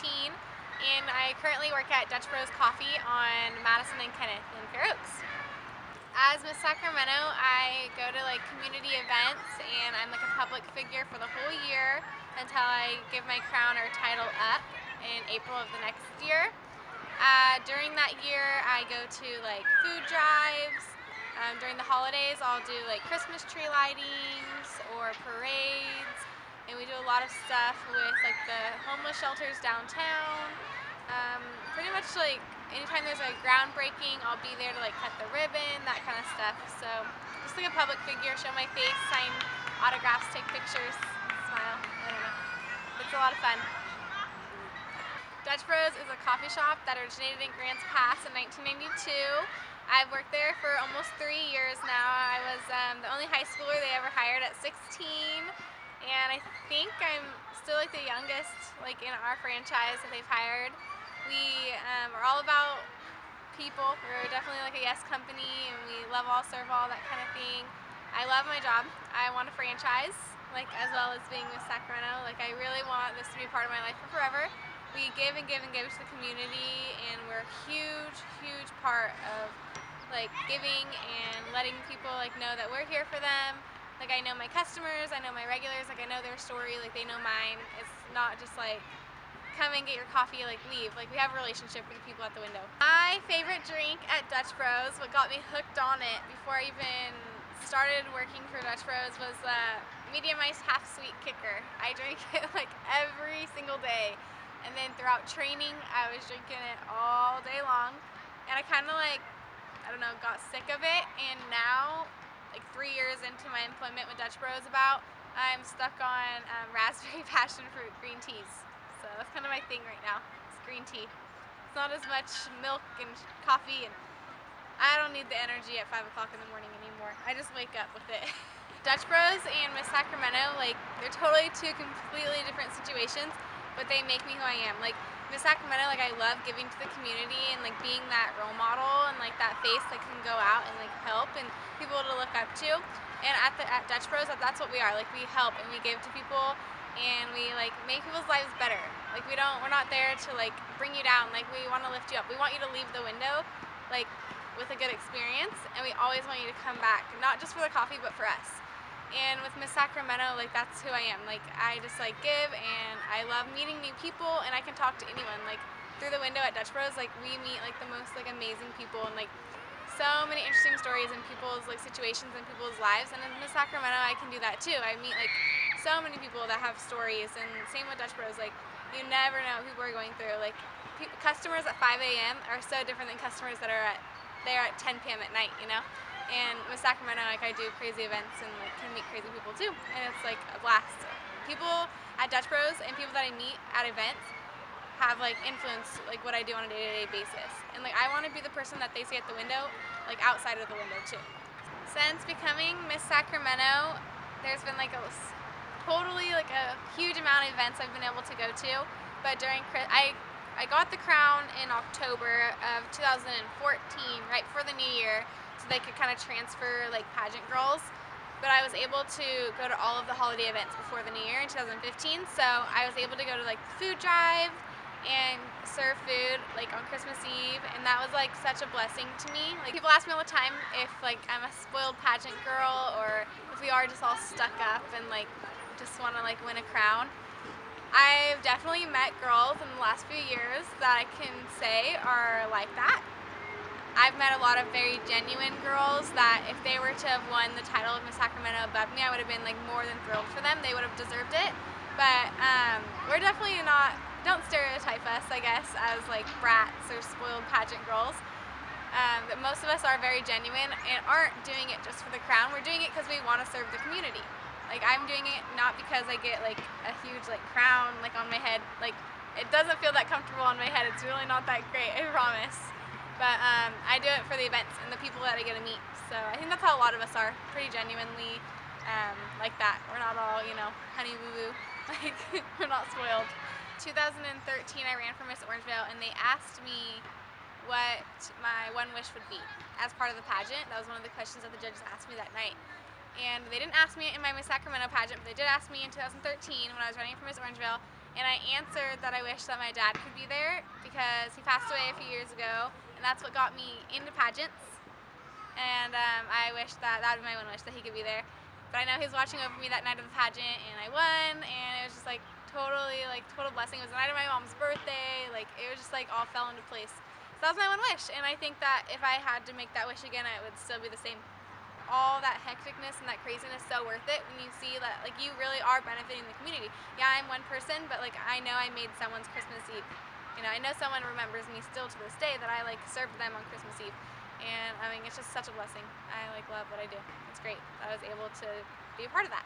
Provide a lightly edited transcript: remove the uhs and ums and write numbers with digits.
and I currently work at Dutch Bros Coffee on Madison and Kenneth in Fair Oaks. As Miss Sacramento, I go to like community events, and I'm like a public figure for the whole year until I give my crown or title up in April of the next year. During that year, I go to like food drives. During the holidays, I'll do like Christmas tree lightings or parades, and we do a lot of stuff with like the homeless shelters downtown. Pretty much like anytime there's a groundbreaking, I'll be there to like cut the ribbon, that kind of stuff. So just like a public figure, show my face, sign autographs, take pictures, smile. I don't know. It's a lot of fun. Dutch Bros is a coffee shop that originated in Grants Pass in 1992. I've worked there for almost 3 years now. I was the only high schooler they ever hired at 16, and I think I'm still like the youngest like in our franchise that they've hired. We are all about people. We're definitely like a yes company, and we love all, serve all, that kind of thing. I love my job. I want a franchise, like as well as being with Sacramento. Like I really want this to be a part of my life for forever. We give and give and give to the community, and we're a huge, huge part of like giving and letting people like know that we're here for them. Like I know my customers, I know my regulars, like I know their story, like they know mine. It's not just like come and get your coffee, like leave. Like we have a relationship with the people at the window. My favorite drink at Dutch Bros, what got me hooked on it before I even started working for Dutch Bros, was the medium iced half sweet kicker. I drink it like every single day. And then throughout training, I was drinking it all day long. And I kind of like, I don't know, got sick of it. And now, like 3 years into my employment with Dutch Bros I'm stuck on raspberry passion fruit green teas. So that's kind of my thing right now, it's green tea. It's not as much milk and coffee, and I don't need the energy at 5 o'clock in the morning anymore. I just wake up with it. Dutch Bros and Miss Sacramento, like they're totally two completely different situations, but they make me who I am. Like Miss Sacramento, like I love giving to the community and like being that role model and like that face that can go out and like help and people to look up to. And at Dutch Bros, that's what we are. Like we help and we give to people, and we like make people's lives better. Like we're not there to like bring you down. Like we want to lift you up. We want you to leave the window like with a good experience, and we always want you to come back, not just for the coffee but for us. And with Miss Sacramento, like that's who I am. Like I just like give, and I love meeting new people, and I can talk to anyone. Like through the window at Dutch Bros, like we meet like the most like amazing people, and like so many interesting stories in people's like situations and people's lives. And in Miss Sacramento, I can do that too. I meet like so many people that have stories, and same with Dutch Bros. Like you never know what people are going through. Like customers at 5 a.m. are so different than customers that are there at 10 p.m. at night, you know? And with Sacramento, like I do crazy events and like can meet crazy people too, and it's like a blast. People at Dutch Bros and people that I meet at events have like influenced like what I do on a day-to-day basis, and like I want to be the person that they see at the window, like outside of the window too. Since becoming Miss Sacramento, there's been like a totally like a huge amount of events I've been able to go to, but during I got the crown in October of 2014, right before the new year, so they could kind of transfer like pageant girls. But I was able to go to all of the holiday events before the new year in 2015, so I was able to go to like the food drive and serve food like on Christmas Eve, and that was like such a blessing to me. Like people ask me all the time if like I'm a spoiled pageant girl or if we are just all stuck up and like just want to like win a crown. I've definitely met girls in the last few years that I can say are like that. I've met a lot of very genuine girls that if they were to have won the title of Miss Sacramento above me, I would have been like more than thrilled for them. They would have deserved it. But we're definitely not, don't stereotype us, I guess, as like brats or spoiled pageant girls. But most of us are very genuine and aren't doing it just for the crown. We're doing it because we want to serve the community. Like I'm doing it not because I get like a huge like crown like on my head. Like it doesn't feel that comfortable on my head. It's really not that great, I promise. But I do it for the events and the people that I get to meet. So I think that's how a lot of us are, pretty genuinely like that. We're not all, you know, honey woo woo. Like we're not spoiled. 2013 I ran for Miss Orangevale, and they asked me what my one wish would be as part of the pageant. That was one of the questions that the judges asked me that night. And they didn't ask me in my Miss Sacramento pageant, but they did ask me in 2013 when I was running for Miss Orangevale, and I answered that I wish that my dad could be there because he passed away a few years ago, and that's what got me into pageants. And I wish that would be my one wish, that he could be there. But I know he was watching over me that night of the pageant, and I won, and it was just like totally, like total blessing. It was the night of my mom's birthday. Like it was just like all fell into place. So that was my one wish, and I think that if I had to make that wish again, it would still be the same. All that hecticness and that craziness so worth it when you see that like you really are benefiting the community. Yeah, I'm one person, but like I know I made someone's Christmas Eve. You know, I know someone remembers me still to this day that I like served them on Christmas Eve. And I mean, it's just such a blessing. I like love what I do. It's great that I was able to be a part of that.